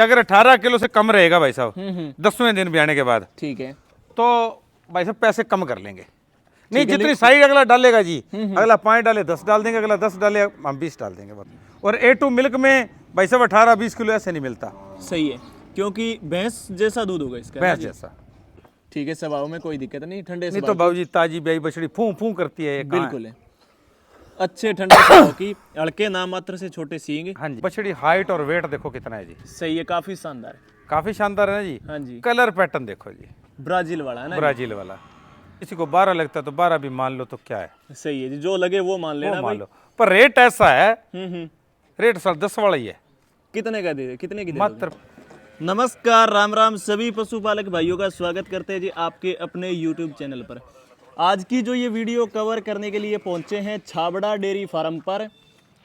अगर 18 किलो से कम रहेगा भाई साहब 10वें दिन ब्याने के बाद, ठीक है, तो भाई साहब पैसे कम कर लेंगे। नहीं, जितनी साइज अगला डालेगा जी, अगला 5 डाले 10 डाल देंगे, अगला 10 डाले हम 20 डाल देंगे बस। और A2 मिल्क में भाई साहब 18-20 किलो ऐसे नहीं मिलता। सही है, क्योंकि भैंस जैसा दूध होगा इसका। भैंस जैसा। ठीक है, स्वभाव में कोई दिक्कत नहीं, ठंडे नहीं तो बाबूजी ताजी ब्याई बछड़ी फूं फूं करती है। बिल्कुल है, अच्छे ठंडे स्वभाव की, हल्के नाम मात्र से छोटे सींग। हाँ जी, बछड़ी हाइट और वेट देखो कितना है जी। सही है, काफी शानदार है। काफी शानदार है ना जी। हाँ जी, कलर पैटर्न देखो जी, ब्राजील वाला है ना। ब्राजील वाला। किसी को 12 लगता है तो 12 भी मान लो तो क्या है। सही है जी, जो लगे वो मान लेना वो भाई। मान लो, पर रेट ऐसा है, हम्म, रेट साल 10 वाला ही है कितने का दे, कितने की दे मात्र। दोगे? नमस्कार, राम राम सभी पशुपालक भाइयों का स्वागत करते हैं जी आपके अपने YouTube चैनल पर। आज की जो ये वीडियो कवर करने के लिए पहुंचे हैं छाबड़ा डेयरी फार्म पर।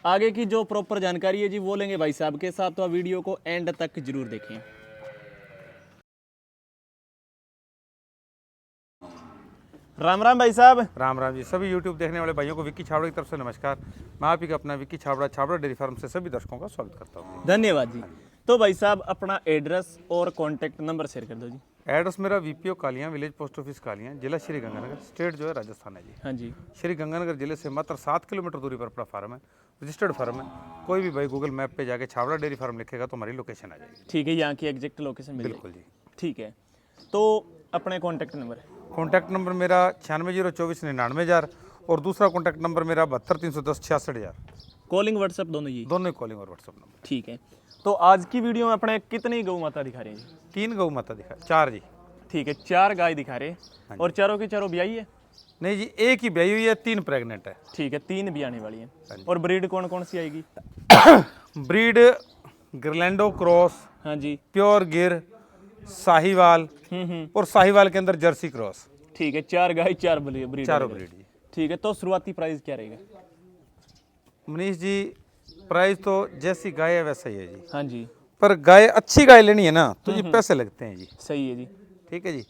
आगे की जो प्रॉपर जानकारी है जी वो लेंगे भाई साहब के साथ, तो वीडियो को एंड तक जरूर देखें। राम राम भाई साहब। राम राम जी, सभी YouTube देखने वाले भाइयों को विक्की छाबड़ा की तरफ से नमस्कार। मैं आप ही का अपना विक्की छाबड़ा, छाबड़ा डेयरी फार्म से सभी दर्शकों का स्वागत करता हूँ। धन्यवाद जी। तो भाई साहब अपना एड्रेस और कॉन्टैक्ट नंबर शेयर कर दो जी। एड्रेस मेरा VPO कालियाँ, विलेज पोस्ट ऑफिस कालियाँ, जिला श्री गंगानगर, स्टेट जो है राजस्थान है जी। हाँ जी, श्री गंगानगर जिले से मात्र 7 किलोमीटर दूरी पर अपना फार्म है, रजिस्टर्ड फार्म है। कोई भी भाई गूगल मैप पे जाके छाबड़ा डेयरी फार्म लिखेगा तो हमारी लोकेशन आ जाएगी। ठीक है, यहाँ की एग्जैक्ट लोकेशन मिल बिल्कुल जी। जाएगी। ठीक है, तो अपने कॉन्टैक्ट नंबर। कॉन्टैक्ट नंबर मेरा 96022499,000 और दूसरा कॉन्टैक्ट नंबर मेरा 72 310 66,000। कॉलिंग व्हाट्सएप दोनों ही। दोनों ही कॉलिंग और व्हाट्सअप नंबर। ठीक है, तो आज की वीडियो में अपने कितनी गौ माता दिखा रहे हैं जी? 3 गौ माता दिखा, 4 जी। ठीक है, 4 गाय दिखा रहे हैं और चारों की चारों ब्याई है? नहीं जी, एक ही ब्याई हुई है, 3 प्रेग्नेंट है। ठीक है, 3 ब्याने वाली है। और ब्रीड कौन कौन सी आएगी? ब्रीड गिरलैंडो क्रॉस, हाँ जी, प्योर गिर, साहिवाल और साहिवाल के अंदर जर्सी क्रॉस। ठीक है, 4 गाय 4 ब्रीड। चारों ब्रीड जी। ठीक है, तो शुरुआती प्राइस क्या रहेगा? मनीष जी, प्राइस तो जैसी गाय है वैसा ही है जी। हाँ जी, पर गाय अच्छी गाय लेनी है ना तो ये पैसे लगते हैं जी। सही है जी। ठीक है जी।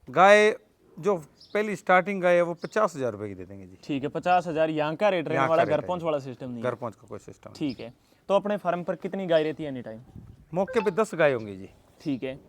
गाय जो पहली स्टार्टिंग गाय है वो 50,000 रुपए की दे देंगे जी। ठीक है, 50,000 यहाँ का रेट रहने यहाँ का वाला, रेट घर है पहुँच जी। वाला सिस्टम नहीं है। घर पहुंच का कोई सिस्टम नहीं। ठीक है, तो अपने फार्म पर कितनी गाय रहती है एनी टाइम? मौके पे 10 गाय होंगी जी। ठीक है,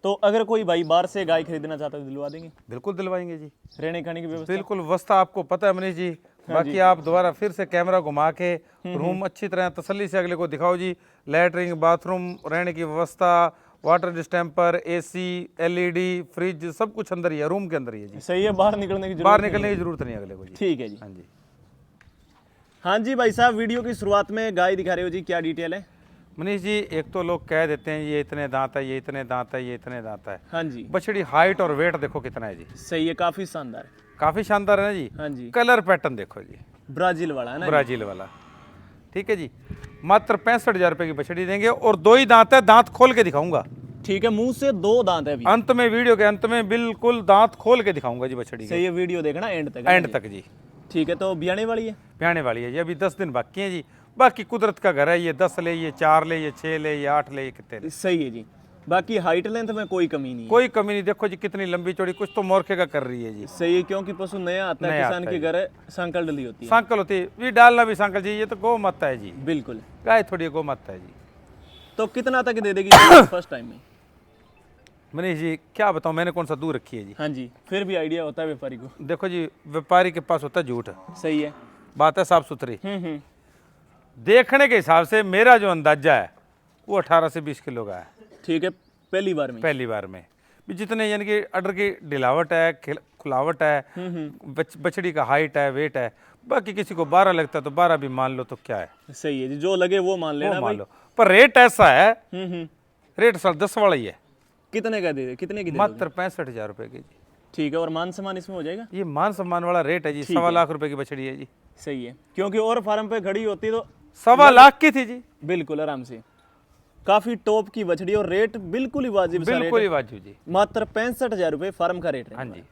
तो अगर कोई भाई बाहर से गाय खरीदना चाहता है तो दिलवा देंगे? बिल्कुल दिलवाएंगे जी। रहने खाने की व्यवस्था? बिल्कुल व्यवस्था आपको पता है मनीष जी। बाकी आप दोबारा फिर से कैमरा घुमा के रूम अच्छी तरह तसल्ली से अगले को दिखाओ जी। लैटरिन, बाथरूम, रहने की व्यवस्था, water distemper, AC, LED, fridge, सब कुछ अंदर ही है, रूम के अंदर ही है जी। सही है, बाहर निकलने की जरूरत बाहर नहीं निकलने की जरूरत नहीं है अगले को जी। ठीक है जी। हाँ जी। हाँ जी भाई साहब, वीडियो की शुरुआत में गाय दिखा रहे हो जी, क्या डिटेल है? मनीष जी, एक तो लोग कह देते हैं ये इतने दांत है, ये इतने दांत है, ये इतने दांत है। हाँ जी, बछड़ी हाइट और वेट देखो कितना है जी। सही है, काफी शानदार है। काफी शानदार है ना जी। हाँ जी, कलर पैटर्न देखो जी, ब्राजील वाला है ना? ब्राजील वाला। ठीक है जी। मात्र 65,000 रुपए की बछड़ी देंगे और 2 ही दांत है, दांत खोल के दिखाऊंगा। ठीक है, मुंह से 2 दांत है अभी। अंत में, वीडियो के अंत में बिल्कुल दांत खोल के दिखाऊंगा जी बछड़ी सही है, वीडियो देखना एंड तक। एंड तक जी। ठीक है, तो ब्याने वाली है? ब्याने वाली है जी, अभी 10 दिन बाकी हैं जी। बाकी कुदरत का घर है, ये 10 ले, ये 4 ले, ये 6 ले, ये 8 ले, ये कितने ले। सही है जी, बाकी हाइट लेंथ में कोई कमी नहीं है। कोई कमी नहीं। देखो जी कितनी लंबी चौड़ी, कुछ तो मोरखे का कर रही है जी। सही है, क्योंकि पशु नया आता है, नया किसान आता के है घर सांकल डली होती है। सांकल होती है भी, डालना भी सांकल जी। ये तो गौ माता है जी, बिल्कुल। गाय थोड़ी गौ माता है जी। तो कितना तक दे देगी फर्स्ट टाइम में? मनीष जी क्या बताऊं, मैंने कौन सा दूर रखी है जी। हाँ जी, फिर भी आइडिया होता है व्यापारी को। देखो जी, व्यापारी के पास होता है झूठ, सही है। बात है साफ सुथरी। हम्म, देखने के हिसाब से मेरा जो अंदाजा है वो 18 से 20 किलो का है। ठीक है, पहली बार में? पहली बार में भी जितने यानी कि अडर की ढिलावट है, खुलावट है, बछड़ी का हाइट है, वेट है। बाकी किसी को 12 लगता है तो 12 भी मान लो तो क्या है। सही है जी, जो लगे वो मान लेना वो भाई। मान लो, पर रेट ऐसा है, हम्म, रेट साल 10 वाला ही है। कितने का दे, कितने की दे दोगे? मात्र 65,000 रुपए की जी। ठीक है, और मान सम्मान इसमें हो जाएगा? ये मान सम्मान वाला रेट है जी। 1.25 लाख रुपए की बछड़ी है जी। सही है, क्योंकि और फार्म पे खड़ी होती तो 1.25 लाख की थी जी। बिल्कुल आराम से। काफी टॉप की बछड़ी और रेट बिल्कुल ही वाजिब सा रेट बिल्कुल ही है। वाजिब जी। मात्र 65,000 रुपए फार्म का रेट है। हाँ जी।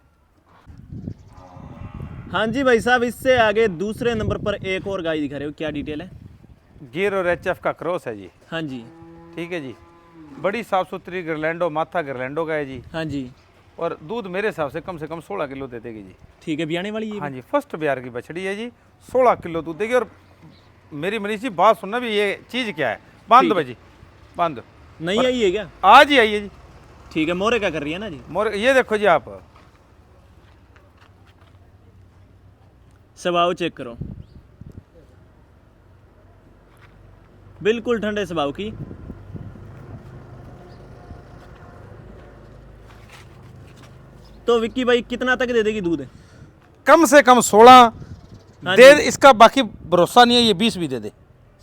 हाँ जी भाई साहब, इससे आगे दूसरे नंबर पर एक और गाय दिखा रहे हो, क्या डिटेल है? गिर और HF का क्रॉस है जी। हाँ जी, ठीक है जी। बड़ी साफ सुथरी गिरलैंडो, माथा गिरलैंडो का है जी। हाँ जी, और दूध मेरे हिसाब से कम 16 किलो दे देगी जी। ठीक है, ब्याने वाली है? हाँ जी, फर्स्ट ब्यार की बछड़ी है जी। 16 किलो दूध देगी। और मेरी मनीष जी बात सुनना भी, ये चीज़ क्या है, बांध दो भाई जी, बांध दो। नहीं आई है क्या? आज ही आई है जी। ठीक है, मोरे क्या कर रही है ना जी? मोर ये देखो जी आप, स्वभाव चेक करो, बिल्कुल ठंडे स्वभाव की। तो विक्की भाई कितना तक दे देगी दूध? कम से कम 16 हाँ दे, जी। इसका बाकी भरोसा नहीं है, ये 20 भी दे दे।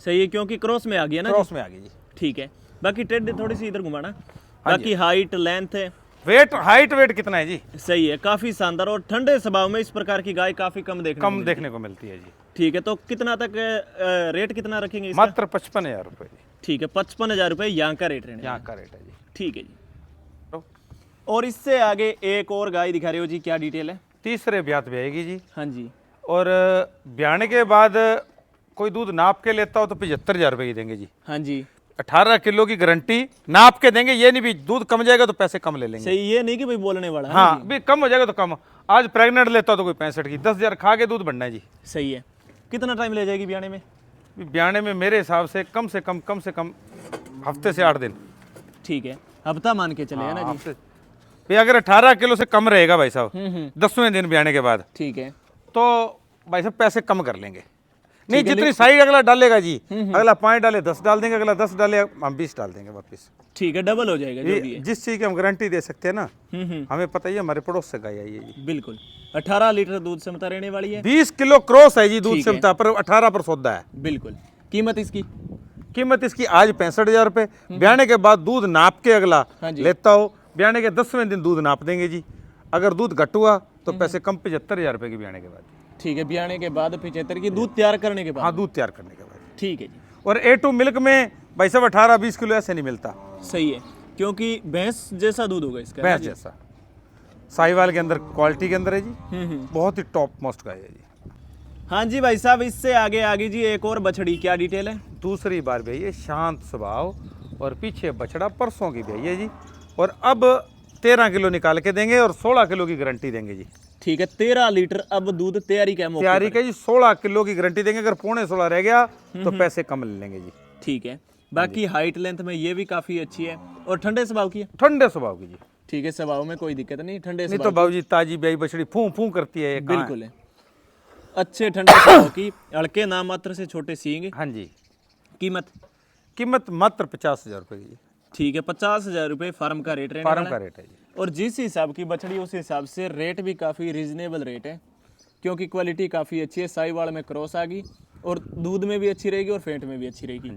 सही है, क्योंकि क्रॉस में आ गया ना जी। क्रॉस में आ गई जी। ठीक है, बाकी टेड थोड़ी सी इधर घुमाना। बाकी हाइट लेंथ है, वेट, हाइट वेट कितना है जी? सही है, काफी शानदार। और ठंडे स्वभाव में इस प्रकार की गाय काफी कम देखने को कम मिलती देखने को मिलती है जी। है। ठीक है, तो कितना तक रेट कितना रखेंगे इसका? मात्र 55,000 रुपए जी। ठीक है, 55,000 रुपये यहाँ का रेट रहने यहाँ वाला का रेट है जी। है। ठीक है जी। और इससे आगे एक और गाय दिखा रहे हो जी, क्या डिटेल है? तीसरे ब्यात भी आएगी जी। हाँ जी। और ब्याने के बाद कोई दूध नाप के लेता हो तो 75,000 रुपए की देंगे जी। हाँ जी, 18 किलो की गारंटी नाप के देंगे, ये नहीं भी दूध कम जाएगा तो पैसे कम ले लेंगे। सही, ये नहीं कि भाई बोलने वाला है। हाँ, भी कम हो जाएगा तो कम। आज प्रेग्नेंट लेता हो तो कोई 65 की, 10,000 खा के दूध बढ़ना है जी। सही है। कितना टाइम ले जाएगी ब्याने में? ब्याने में मेरे हिसाब से कम हफ्ते से 8 दिन। ठीक है, हफ्ता मान के चले है ना जी। हफ्ते भी अगर 18 किलो से कम रहेगा भाई साहब, 10वें दिन ब्याने के बाद, ठीक है, तो भाई साहब पैसे कम कर लेंगे। नहीं, जितनी साइड अगला डालेगा जी, अगला 5 डाले 10 डाल देंगे, अगला 10 डाले हम 20 डाल देंगे वापस। ठीक है, डबल हो जाएगा जो भी है। जिस चीज की हम गारंटी दे सकते हैं ना, हम्म, हमें पता ही है, हमारे पड़ोस से गाय आई है जी। बिल्कुल। 18 लीटर दूध क्षमता रहने वाली है। 20 किलो क्रॉस है जी दूध ठीक है। क्षमता, पर 18 पर सौदा है। बिल्कुल। कीमत इसकी? कीमत इसकी आज 65,000 रुपए। ब्याने के बाद दूध नाप के अगला हाँ जी। लेता हो, ब्याने के 10वें दिन दूध नाप देंगे जी। अगर दूध घट हुआ तो पैसे कम, 75,000 रुपए की ब्याने के बाद। ठीक है, ब्याने के बाद 75 की, दूध तैयार करने के बाद। हाँ, दूध तैयार करने के बाद। ठीक है जी। और A2 मिल्क में भाई साहब 18-20 किलो ऐसे नहीं मिलता। सही है, क्योंकि भैंस जैसा दूध होगा इसका। भैंस जैसा साहिवाल के अंदर क्वालिटी के अंदर है जी। हम्म। बहुत ही टॉप मोस्ट गाय है जी। हाँ जी भाई साहब, इससे आगे आगे जी एक और बछड़ी, क्या डिटेल है? दूसरी बार भी है, शांत स्वभाव, और पीछे बछड़ा परसों की भी है जी। और अब 13 किलो निकाल के देंगे और 16 किलो की गारंटी देंगे जी। ठीक है, 13 लीटर अब दूध तैयारी का मौके तैयारी पर। का जी, 16 किलो की गारंटी देंगे। अगर 16.5 रह गया तो पैसे कम ले लेंगे जी। ठीक है, बाकी हाइट लेंथ में ये भी काफी अच्छी है और ठंडे स्वभाव की है। ठंडे स्वभाव की जी। ठीक है, स्वभाव में कोई दिक्कत नहीं, ठंडे नहीं स्वभाव तो बाबूजी ताजी ब्याई बछड़ी फूं फूं करती है ये की। कहाँ है? बिल्कुल है, अच्छे ठंडे स्वभाव की, अड़के नाम मात्र से छोटे सींग। हाँ जी। कीमत? कीमत मात्र 50,000 रुपए की जी। ठीक है, 50,000 रुपये फार्म का रेट रहने फार्म वाला का है। रेट है जी। और जिस हिसाब की बछड़ी उस हिसाब से रेट भी काफ़ी रीजनेबल रेट है, क्योंकि क्वालिटी काफ़ी अच्छी है। साहिवाल में क्रॉस आ गई और दूध में भी अच्छी रहेगी और फेंट में भी अच्छी रहेगी।